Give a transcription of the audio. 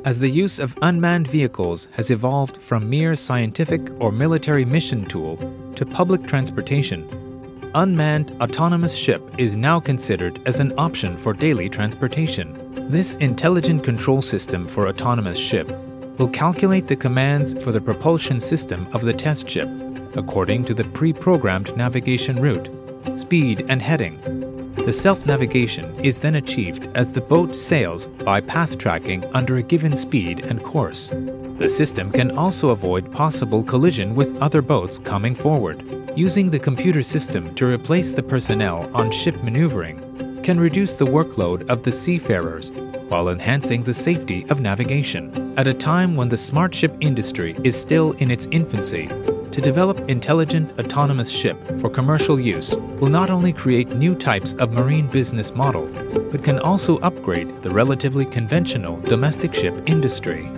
As the use of unmanned vehicles has evolved from mere scientific or military mission tool to public transportation, unmanned autonomous ship is now considered as an option for daily transportation. This intelligent control system for autonomous ship will calculate the commands for the propulsion system of the test ship according to the pre-programmed navigation route, speed, and heading. The self-navigation is then achieved as the boat sails by path tracking under a given speed and course. The system can also avoid possible collision with other boats coming forward. Using the computer system to replace the personnel on ship maneuvering can reduce the workload of the seafarers while enhancing the safety of navigation. At a time when the smart ship industry is still in its infancy, to develop intelligent autonomous ship for commercial use will not only create new types of marine business model, but can also upgrade the relatively conventional domestic ship industry.